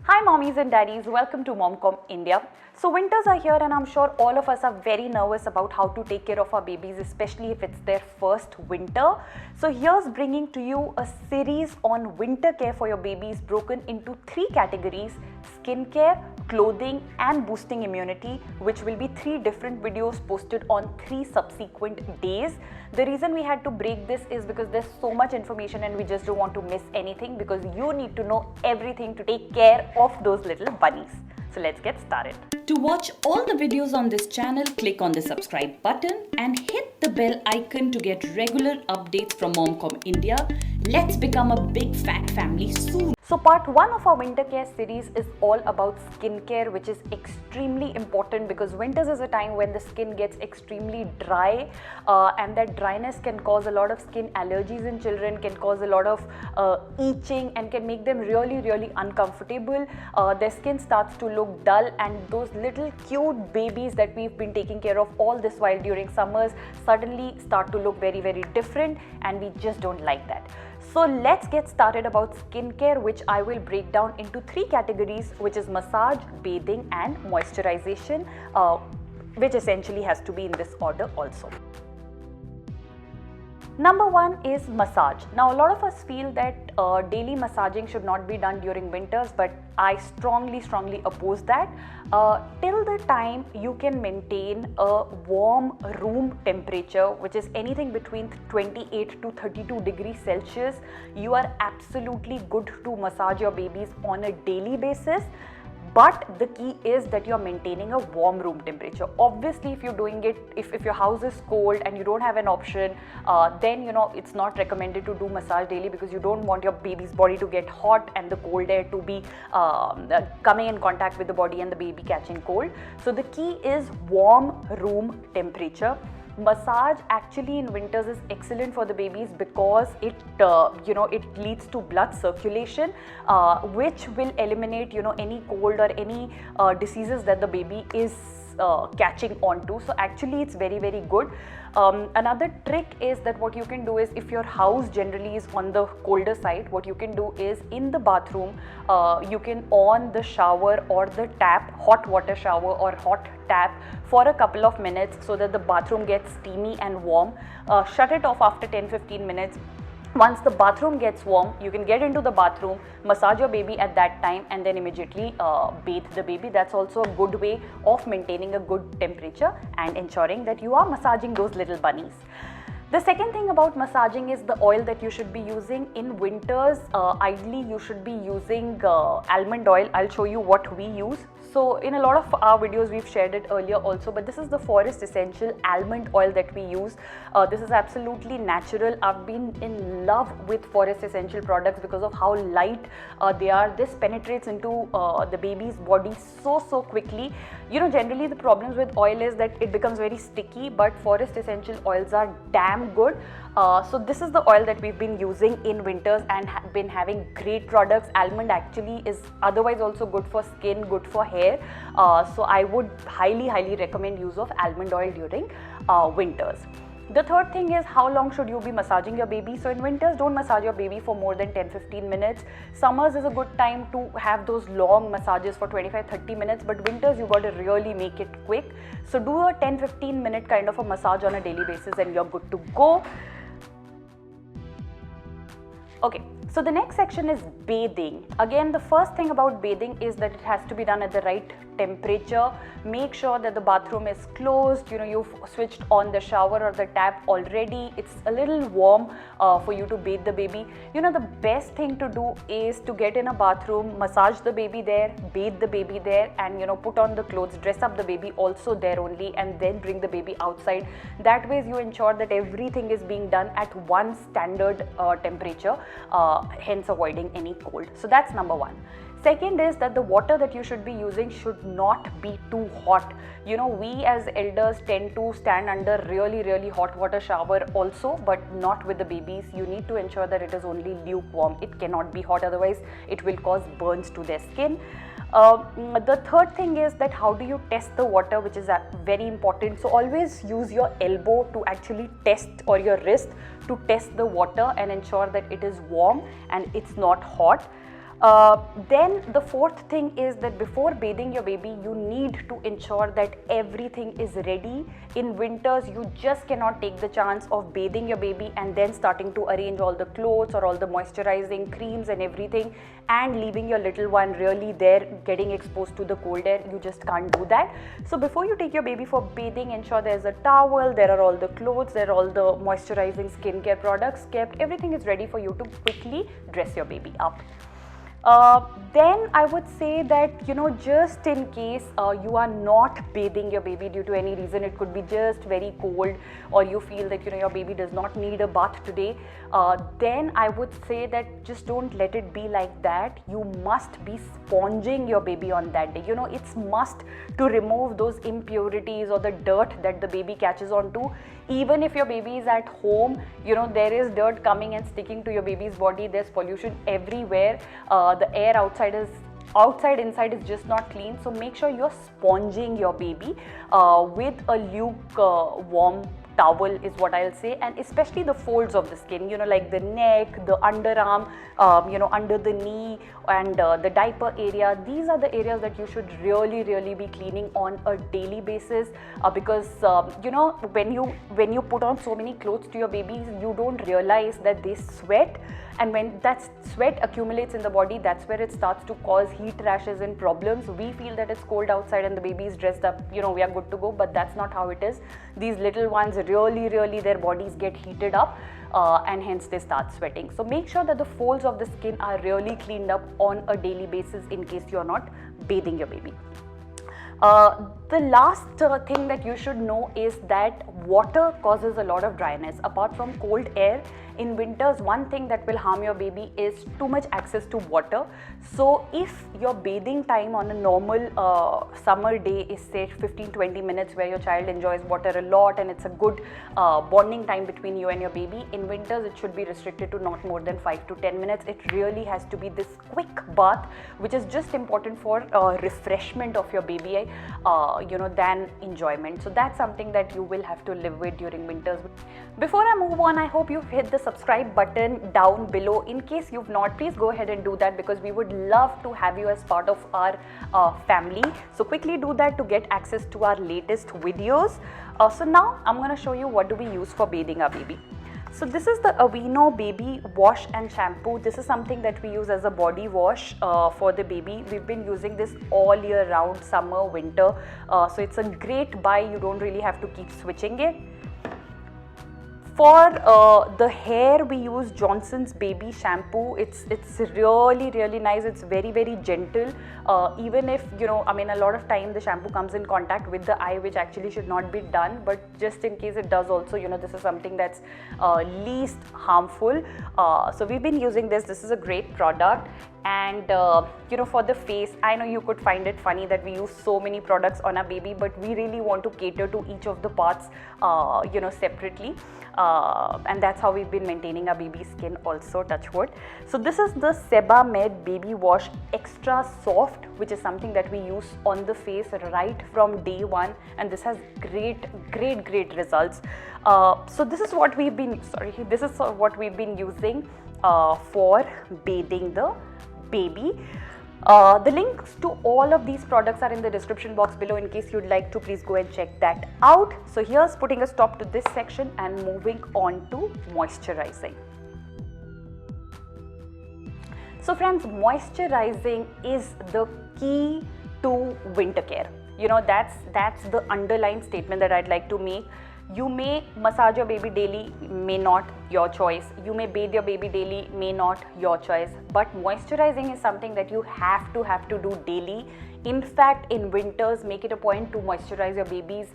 Hi mommies and daddies, welcome to MomCom India. So winters are here and I'm sure all of us are very nervous about how to take care of our babies, especially if it's their first winter. So here's bringing to you a series on winter care for your babies broken into 3 categories: skincare, clothing and boosting immunity, which will be 3 different videos posted on 3 subsequent days. The reason we had to break this is because there's so much information and we just don't want to miss anything, because you need to know everything to take care of those little bunnies. So let's get started. To watch all the videos on this channel, click on the subscribe button and hit the bell icon to get regular updates from MomCom India. Let's become a big fat family soon. So part 1 of our winter care series is all about skincare, which is extremely important because winters is a time when the skin gets extremely dry, and that dryness can cause a lot of skin allergies in children, can cause a lot of itching and can make them really uncomfortable. Their skin starts to look dull, and those little cute babies that we've been taking care of all this while during summers suddenly start to look very different, and we just don't like that. So let's get started about skincare, which I will break down into 3 categories, which is massage, bathing and moisturization, which essentially has to be in this order also. Number 1 is massage. Now a lot of us feel that daily massaging should not be done during winters, but I strongly oppose that. Till the time you can maintain a warm room temperature, which is anything between 28 to 32 degrees Celsius, you are absolutely good to massage your babies on a daily basis. But the key is that you're maintaining a warm room temperature. Obviously, if you're doing it, if your house is cold and you don't have an option, then it's not recommended to do massage daily, because you don't want your baby's body to get hot and the cold air to be coming in contact with the body and the baby catching cold. So the key is warm room temperature. Massage actually in winters is excellent for the babies because it it leads to blood circulation, which will eliminate any cold or any diseases that the baby is catching onto. So actually it's very good. Another trick is that what you can do is, if your house generally is on the colder side, what you can do is in the bathroom you can on the shower or the tap, hot water shower or hot tap for a couple of minutes so that the bathroom gets steamy and warm. Shut it off after 10-15 minutes. Once the bathroom gets warm, you can get into the bathroom, massage your baby at that time and then immediately bathe the baby. That's also a good way of maintaining a good temperature and ensuring that you are massaging those little bunnies. The second thing about massaging is the oil that you should be using in winters. Ideally, you should be using almond oil. I'll show you what we use. So in a lot of our videos, we've shared it earlier also, but this is the Forest Essential almond oil that we use. This is absolutely natural. I've been in love with Forest Essential products because of how light they are. This penetrates into the baby's body so quickly. Generally the problems with oil is that it becomes very sticky, but Forest Essential oils are damn good. So this is the oil that we've been using in winters and been having great products. Almond actually is otherwise also good for skin, good for hair. So I would highly recommend use of almond oil during winters. The third thing is, how long should you be massaging your baby? So in winters, don't massage your baby for more than 10-15 minutes. Summers is a good time to have those long massages for 25-30 minutes, but winters you got to really make it quick. So do a 10-15 minute kind of a massage on a daily basis and you're good to go. Okay, so the next section is bathing. Again, the first thing about bathing is that it has to be done at the right temperature. Make sure that the bathroom is closed, you've switched on the shower or the tap already, it's a little warm for you to bathe the baby. The best thing to do is to get in a bathroom, massage the baby there, bathe the baby there, and put on the clothes, dress up the baby also there only, and then bring the baby outside. That way you ensure that everything is being done at one standard temperature, hence avoiding any cold. So that's number 1. Second is that the water that you should be using should not be too hot. We as elders tend to stand under really hot water shower also, but not with the babies. You need to ensure that it is only lukewarm. It cannot be hot, otherwise it will cause burns to their skin. The third thing is that how do you test the water, which is very important. So always use your elbow to actually test, or your wrist to test the water and ensure that it is warm and it's not hot. Then the fourth thing is that before bathing your baby, you need to ensure that everything is ready. In winters, you just cannot take the chance of bathing your baby and then starting to arrange all the clothes or all the moisturizing creams and everything and leaving your little one really there getting exposed to the cold air. You just can't do that. So before you take your baby for bathing, ensure there's a towel, there are all the clothes, there are all the moisturizing skincare products kept. Everything is ready for you to quickly dress your baby up. Then I would say that, just in case you are not bathing your baby due to any reason, it could be just very cold or you feel that your baby does not need a bath today, then I would say that just don't let it be like that. You must be sponging your baby on that day. It's must to remove those impurities or the dirt that the baby catches onto. Even if your baby is at home, there is dirt coming and sticking to your baby's body. There's pollution everywhere. The air outside, inside is just not clean. So make sure you're sponging your baby with a lukewarm towel is what I'll say, and especially the folds of the skin, like the neck, the underarm, under the knee and the diaper area. These are the areas that you should really be cleaning on a daily basis because when you put on so many clothes to your babies, you don't realize that they sweat, and when that sweat accumulates in the body, that's where it starts to cause heat rashes and problems. We feel that it's cold outside and the baby is dressed up, we are good to go, but that's not how it is. These little ones really their bodies get heated up and hence they start sweating. So make sure that the folds of the skin are really cleaned up on a daily basis in case you are not bathing your baby. The last thing that you should know is that water causes a lot of dryness. Apart from cold air, in winters, one thing that will harm your baby is too much access to water. So if your bathing time on a normal summer day is say 15-20 minutes where your child enjoys water a lot and it's a good bonding time between you and your baby, in winters it should be restricted to not more than 5 to 10 minutes. It really has to be this quick bath, which is just important for refreshment of your baby, than enjoyment. So that's something that you will have to live with during winters. Before I move on, I hope you've hit the subscribe button down below. In case you've not, please go ahead and do that because we would love to have you as part of our family. So quickly do that to get access to our latest videos. So now I'm going to show you what do we use for bathing our baby. So this is the Aveeno baby wash and shampoo. This is something that we use as a body wash for the baby. We've been using this all year round, summer, winter. So it's a great buy. You don't really have to keep switching it. For the hair, we use Johnson's baby shampoo. It's really nice. It's very gentle. Even if a lot of time the shampoo comes in contact with the eye, which actually should not be done, but just in case it does also, this is something that's least harmful. So we've been using this. This is a great product. And for the face, I know you could find it funny that we use so many products on our baby, but we really want to cater to each of the parts separately, and that's how we've been maintaining our baby's skin also, touch wood. So this is the Sebamed baby wash extra soft, which is something that we use on the face right from day one, and this has great results. So this is what we've been using for bathing the baby. The links to all of these products are in the description box below. In case you'd like to, please go and check that out. So here's putting a stop to this section and moving on to moisturizing. So friends, moisturizing is the key to winter care. That's the underlying statement that I'd like to make. You may massage your baby daily, may not, your choice. You may bathe your baby daily, may not, your choice. But moisturizing is something that you have to do daily. In fact, in winters, make it a point to moisturize your baby's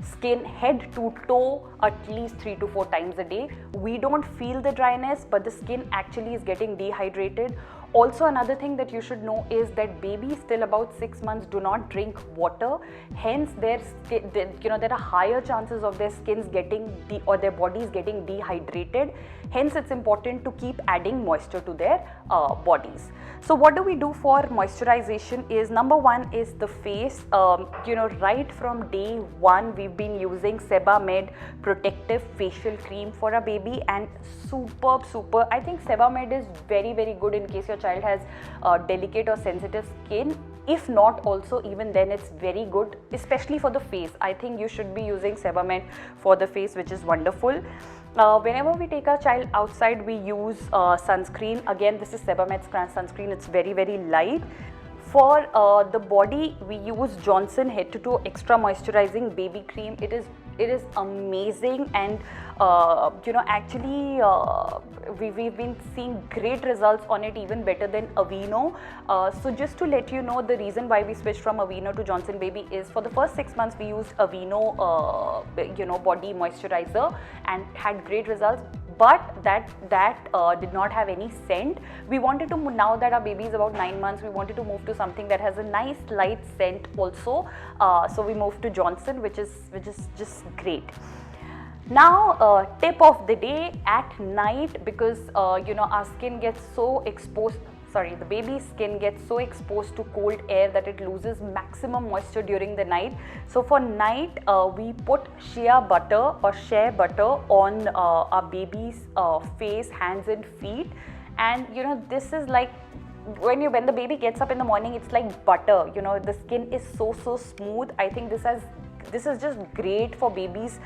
skin head to toe at least 3 to 4 times a day. We don't feel the dryness, but the skin actually is getting dehydrated. Also, another thing that you should know is that babies till about 6 months do not drink water. Hence, there are higher chances of their skins getting or their bodies getting dehydrated. Hence, it's important to keep adding moisture to their bodies. So, what do we do for moisturization is, number one is the face. Right from day one, we've been using Sebamed protective facial cream for a baby, and superb. I think Sebamed is very good in case your child has delicate or sensitive skin. If not, also even then it's very good, especially for the face. I think you should be using Sebamed for the face, which is wonderful. Whenever we take our child outside, we use sunscreen. Again, this is Sebamed's sunscreen. It's very, very light. For the body, we use Johnson Head to Toe Extra Moisturizing Baby Cream. It is amazing, and actually we've been seeing great results on it, even better than Aveeno. So just to let you know, the reason why we switched from Aveeno to Johnson Baby is for the first 6 months we used Aveeno body moisturizer and had great results. But that did not have any scent. We wanted to, now that our baby is about 9 months, we wanted to move to something that has a nice light scent also. So we moved to Johnson, which is just great. Now, tip of the day: at night, because our skin gets so exposed. The baby's skin gets so exposed to cold air that it loses maximum moisture during the night. So for night, we put shea butter or shea butter on our baby's face, hands and feet. And this is like, when the baby gets up in the morning, it's like butter. The skin is so smooth. I think this is just great for baby's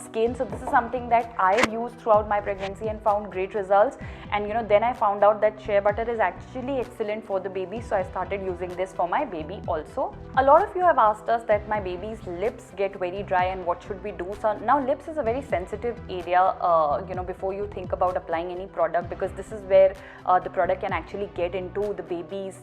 skin. So this is something that I used throughout my pregnancy and found great results. And then I found out that shea butter is actually excellent for the baby, so I started using this for my baby also. A lot of you have asked us that my baby's lips get very dry and what should we do. So now lips is a very sensitive area before you think about applying any product, because this is where the product can actually get into the baby's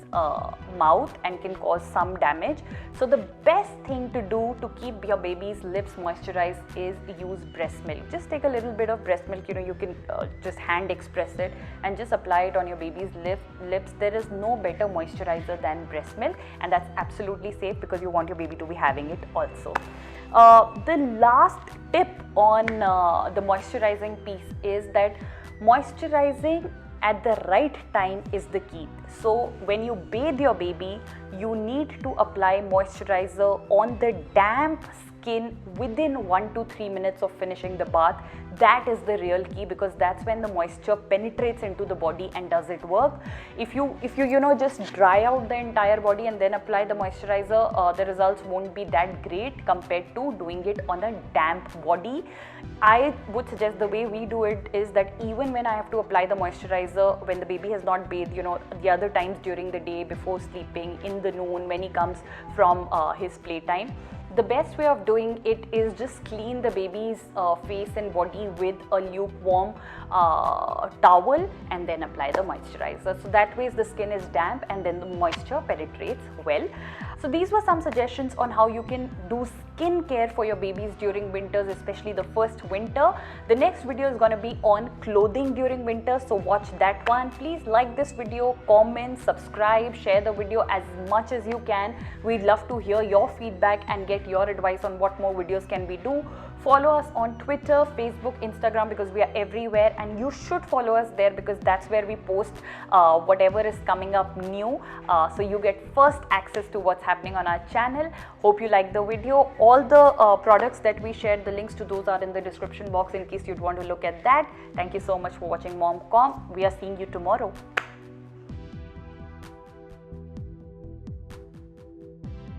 mouth and can cause some damage. So the best thing to do to keep your baby's lips moisturized is use breast milk. Just take a little bit of breast milk, you can just hand express it and just apply it on your baby's lips. There is no better moisturizer than breast milk, and that's absolutely safe because you want your baby to be having it also. The last tip on the moisturizing piece is that moisturizing at the right time is the key. So when you bathe your baby, you need to apply moisturizer on the damp skin within 1 to 3 minutes of finishing the bath. That is the real key, because that's when the moisture penetrates into the body and does it work. If you just dry out the entire body and then apply the moisturizer, the results won't be that great compared to doing it on a damp body. I would suggest the way we do it is that even when I have to apply the moisturizer when the baby has not bathed, the other times during the day, before sleeping, in the noon, when he comes from his playtime, the best way of doing it is just clean the baby's face and body with a lukewarm towel and then apply the moisturizer. So that way the skin is damp and then the moisture penetrates well. So these were some suggestions on how you can do skin care for your babies during winters, especially the first winter. The next video is going to be on clothing during winter, so watch that one. Please like this video, comment, subscribe, share the video as much as you can. We'd love to hear your feedback and get your advice on what more videos can we do. Follow us on Twitter, Facebook, Instagram, because we are everywhere, and you should follow us there because that's where we post whatever is coming up new, so you get first access to what's happening on our channel. Hope you like the video. All the products that we shared, the links to those are in the description box in case you'd want to look at that. Thank you so much for watching MomCom. We are seeing you tomorrow.